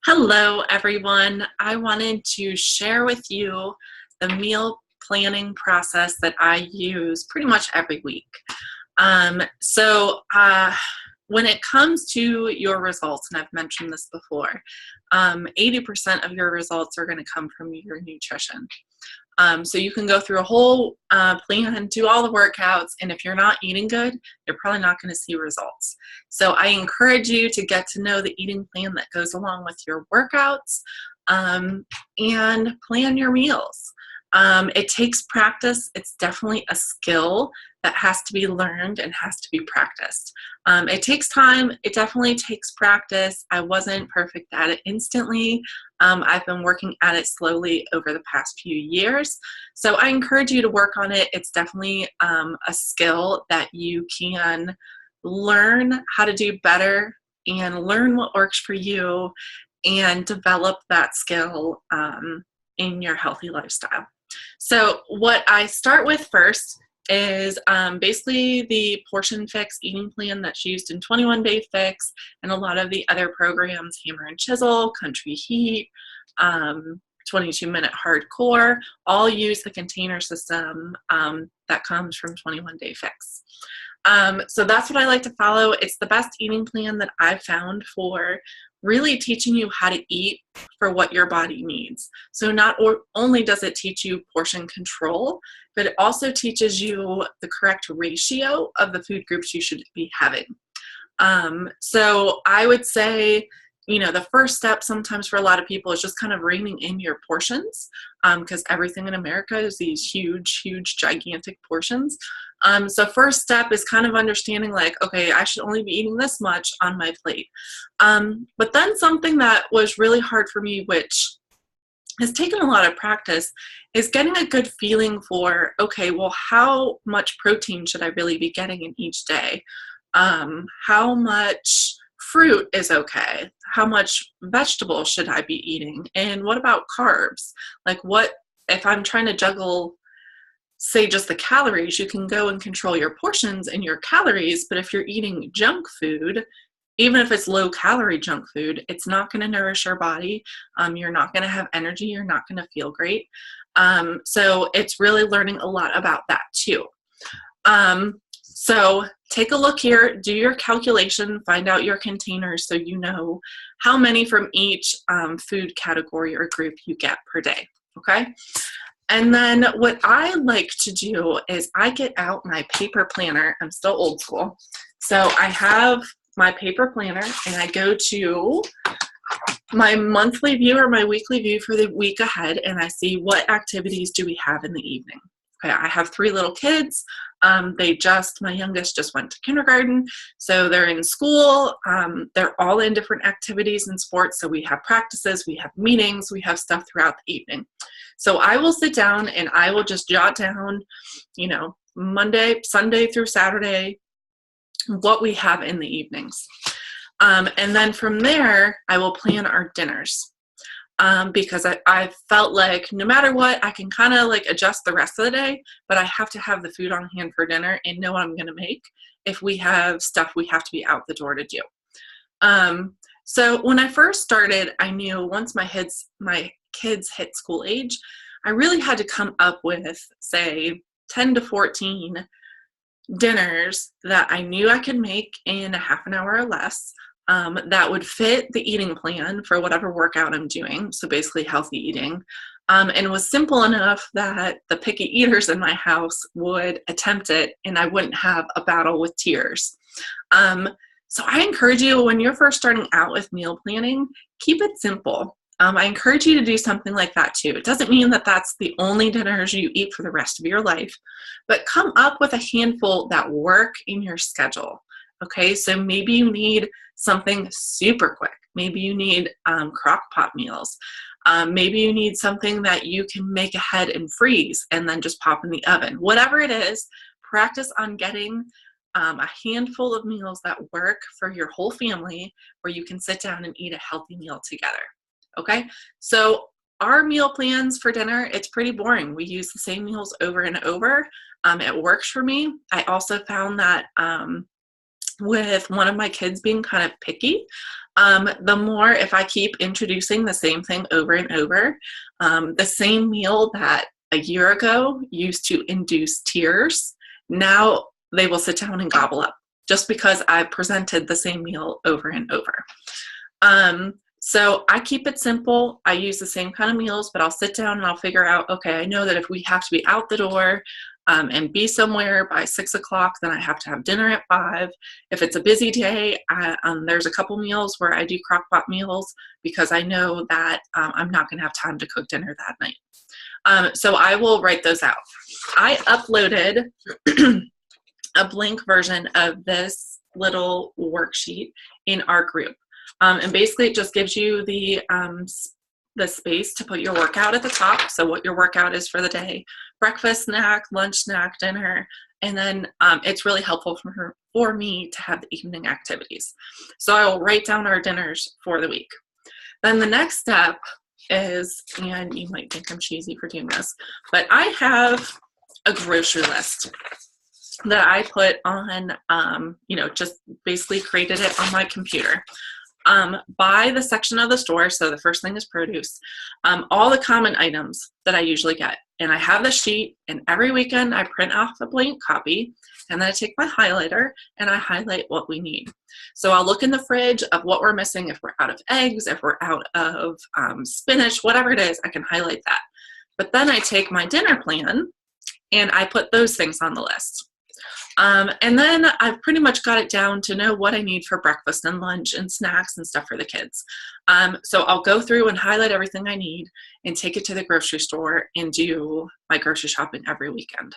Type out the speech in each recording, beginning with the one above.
Hello, everyone. I wanted to share with you the meal planning process that I use pretty much every week. When it comes to your results, and I've mentioned this before, 80% of your results are going to come from your nutrition. So you can go through a whole plan, do all the workouts, and if you're not eating good, you're probably not going to see results. So I encourage you to get to know the eating plan that goes along with your workouts and plan your meals. It takes practice. It's definitely a skill that has to be learned and has to be practiced. It takes time. It definitely takes practice. I wasn't perfect at it instantly. I've been working at it slowly over the past few years. So I encourage you to work on it. It's definitely a skill that you can learn how to do better and learn what works for you and develop that skill in your healthy lifestyle. So what I start with first is basically the Portion Fix eating plan that's used in 21 Day Fix and a lot of the other programs, Hammer and Chisel, Country Heat, 22-Minute Hardcore, all use the container system that comes from 21 Day Fix. So that's what I like to follow. It's the best eating plan that I've found for really teaching you how to eat for what your body needs. So not only does it teach you portion control, but it also teaches you the correct ratio of the food groups you should be having. So I would say, the first step sometimes for a lot of people is just kind of reining in your portions because everything in America is these huge, huge, gigantic portions. So first step is kind of understanding like, okay, I should only be eating this much on my plate. But then something that was really hard for me, which has taken a lot of practice, is getting a good feeling for, okay, well, how much protein should I really be getting in each day? How much fruit is okay? How much vegetables should I be eating? And what about carbs? Like what, if I'm trying to juggle, say just the calories, you can go and control your portions and your calories, but if you're eating junk food, even if it's low calorie junk food, it's not going to nourish your body. You're not going to have energy. You're not going to feel great. So it's really learning a lot about that too. So take a look here, do your calculation, find out your containers so you know how many from each food category or group you get per day, okay? And then what I like to do is I get out my paper planner. I'm still old school. So I have my paper planner and I go to my monthly view or my weekly view for the week ahead and I see what activities do we have in the evening. Okay, I have 3 little kids. My youngest just went to kindergarten, so they're in school. They're all in different activities and sports. So we have practices, we have meetings, we have stuff throughout the evening. So I will sit down and I will just jot down, Sunday through Saturday, what we have in the evenings. And then from there, I will plan our dinners. Because I felt like no matter what, I can kind of like adjust the rest of the day, but I have to have the food on hand for dinner and know what I'm going to make if we have stuff we have to be out the door to do. So when I first started, I knew once my kids hit school age, I really had to come up with, say, 10 to 14 dinners that I knew I could make in a half an hour or less. That would fit the eating plan for whatever workout I'm doing, so basically healthy eating, and was simple enough that the picky eaters in my house would attempt it and I wouldn't have a battle with tears. So I encourage you, when you're first starting out with meal planning, keep it simple. I encourage you to do something like that too. It doesn't mean that that's the only dinners you eat for the rest of your life, but come up with a handful that work in your schedule. Okay, so maybe you need something super quick. Maybe you need crock pot meals. Maybe you need something that you can make ahead and freeze and then just pop in the oven. Whatever it is, practice on getting a handful of meals that work for your whole family where you can sit down and eat a healthy meal together. Okay, so our meal plans for dinner, it's pretty boring. We use the same meals over and over. It works for me. I also found that with one of my kids being kind of picky, The more, if I keep introducing the same thing over and over, the same meal that a year ago used to induce tears, now they will sit down and gobble up just because I presented the same meal over and over. So I keep it simple. I use the same kind of meals, but I'll sit down and I'll figure out, okay, I know that if we have to be out the door and be somewhere by 6 o'clock, then I have to have dinner at 5. If it's a busy day, there's a couple meals where I do crock pot meals because I know that I'm not going to have time to cook dinner that night. So I will write those out. I uploaded a blank version of this little worksheet in our group. And basically it just gives you the space to put your workout at the top. So what your workout is for the day, breakfast, snack, lunch, snack, dinner. And then it's really helpful for me to have the evening activities. So I will write down our dinners for the week. Then the next step is, and you might think I'm cheesy for doing this, but I have a grocery list that I put on, just basically created it on my computer. By the section of the store, so the first thing is produce, all the common items that I usually get. And I have the sheet, and every weekend I print off a blank copy, and then I take my highlighter and I highlight what we need. So I'll look in the fridge of what we're missing. If we're out of eggs, if we're out of spinach, whatever it is, I can highlight that. But then I take my dinner plan and I put those things on the list. And then I've pretty much got it down to know what I need for breakfast and lunch and snacks and stuff for the kids. So I'll go through and highlight everything I need and take it to the grocery store and do my grocery shopping every weekend.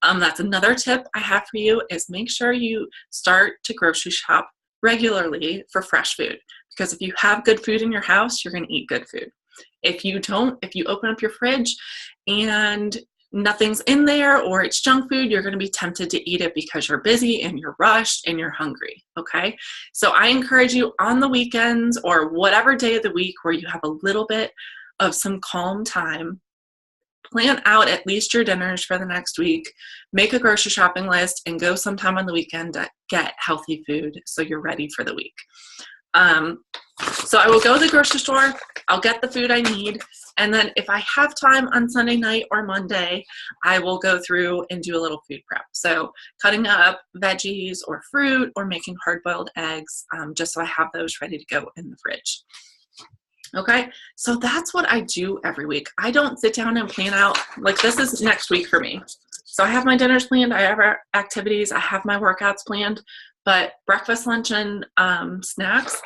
That's another tip I have for you, is make sure you start to grocery shop regularly for fresh food. Because if you have good food in your house, you're going to eat good food. If you don't, if you open up your fridge and nothing's in there or it's junk food, you're going to be tempted to eat it because you're busy and you're rushed and you're hungry. Okay. So I encourage you on the weekends or whatever day of the week where you have a little bit of some calm time, plan out at least your dinners for the next week, make a grocery shopping list, and go sometime on the weekend to get healthy food so you're ready for the week. So I will go to the grocery store, I'll get the food I need, and then if I have time on Sunday night or Monday, I will go through and do a little food prep. So cutting up veggies or fruit or making hard-boiled eggs, just so I have those ready to go in the fridge. Okay, so that's what I do every week. I don't sit down and plan out, like this is next week for me. So I have my dinners planned, I have our activities, I have my workouts planned, but breakfast, lunch, and snacks,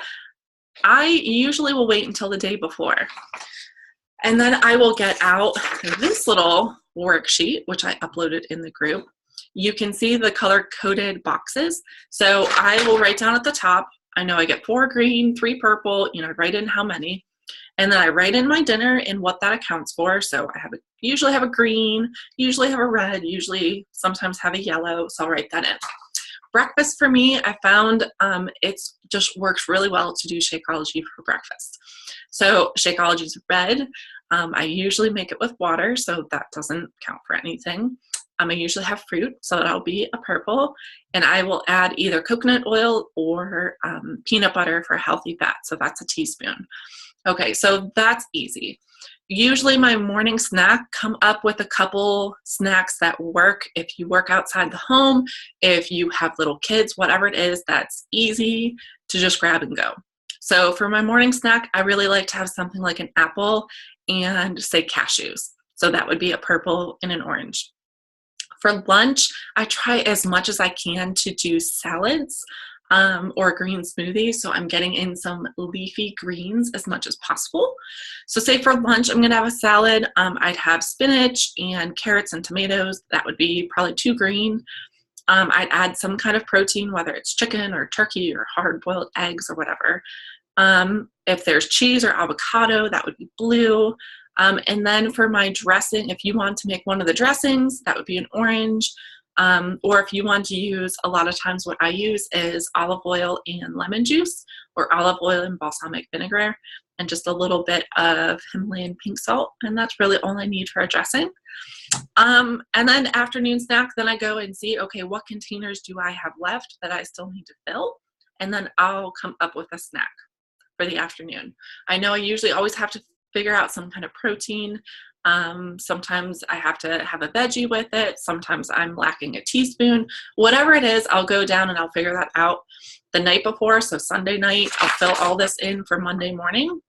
I usually will wait until the day before. And then I will get out this little worksheet, which I uploaded in the group. You can see the color-coded boxes. So I will write down at the top, I know I get 4 green, 3 purple, write in how many. And then I write in my dinner and what that accounts for. So I usually have a green, usually have a red, usually sometimes have a yellow. So I'll write that in. Breakfast for me, I found it just works really well to do Shakeology for breakfast. So Shakeology is red. I usually make it with water, so that doesn't count for anything. I usually have fruit, so that'll be a purple. And I will add either coconut oil or peanut butter for healthy fat, so that's a teaspoon. Okay, so that's easy. Usually my morning snack, come up with a couple snacks that work if you work outside the home, if you have little kids, whatever it is that's easy to just grab and go. So for my morning snack, I really like to have something like an apple and say cashews. So that would be a purple and an orange. For lunch, I try as much as I can to do salads or green smoothies. So I'm getting in some leafy greens as much as possible. So say for lunch, I'm going to have a salad. I'd have spinach and carrots and tomatoes. That would be probably 2 green. I'd add some kind of protein, whether it's chicken or turkey or hard-boiled eggs or whatever. If there's cheese or avocado, that would be blue. And then for my dressing, if you want to make one of the dressings, that would be an orange. Or if you want to use, a lot of times what I use is olive oil and lemon juice, or olive oil and balsamic vinegar, and just a little bit of Himalayan pink salt. And that's really all I need for a dressing. And then afternoon snack, then I go and see, okay, what containers do I have left that I still need to fill? And then I'll come up with a snack. for the afternoon. I know I usually always have to figure out some kind of protein. Sometimes I have to have a veggie with it. Sometimes I'm lacking a teaspoon. Whatever it is, I'll go down and I'll figure that out the night before. So Sunday night, I'll fill all this in for Monday morning.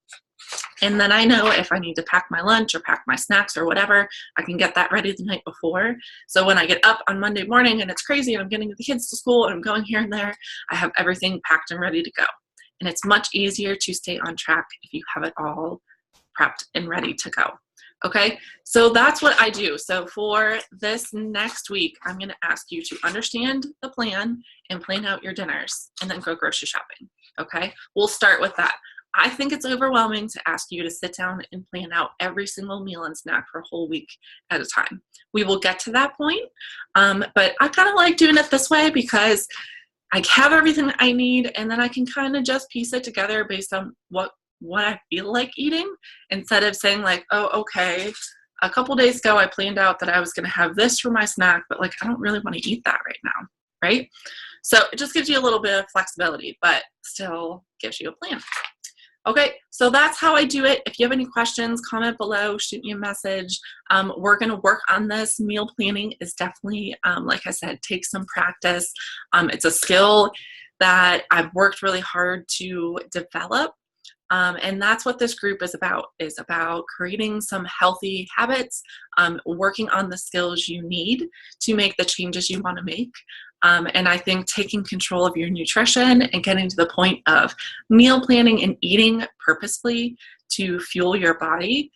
And then I know if I need to pack my lunch or pack my snacks or whatever, I can get that ready the night before. So when I get up on Monday morning and it's crazy and I'm getting the kids to school and I'm going here and there, I have everything packed and ready to go. And it's much easier to stay on track if you have it all prepped and ready to go. Okay, so that's what I do. So for this next week, I'm going to ask you to understand the plan and plan out your dinners and then go grocery shopping. Okay, we'll start with that. I think it's overwhelming to ask you to sit down and plan out every single meal and snack for a whole week at a time. We will get to that point, but I kind of like doing it this way because I have everything I need and then I can kind of just piece it together based on what I feel like eating, instead of saying like, oh, okay, a couple days ago I planned out that I was going to have this for my snack, but like I don't really want to eat that right now, right? So it just gives you a little bit of flexibility, but still gives you a plan. Okay, so that's how I do it. If you have any questions, comment below, shoot me a message. We're going to work on this. Meal planning is definitely, like I said, takes some practice. It's a skill that I've worked really hard to develop. And that's what this group is about creating some healthy habits, working on the skills you need to make the changes you want to make. And I think taking control of your nutrition and getting to the point of meal planning and eating purposefully to fuel your body,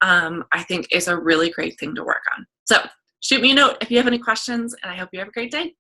I think is a really great thing to work on. So shoot me a note if you have any questions, and I hope you have a great day.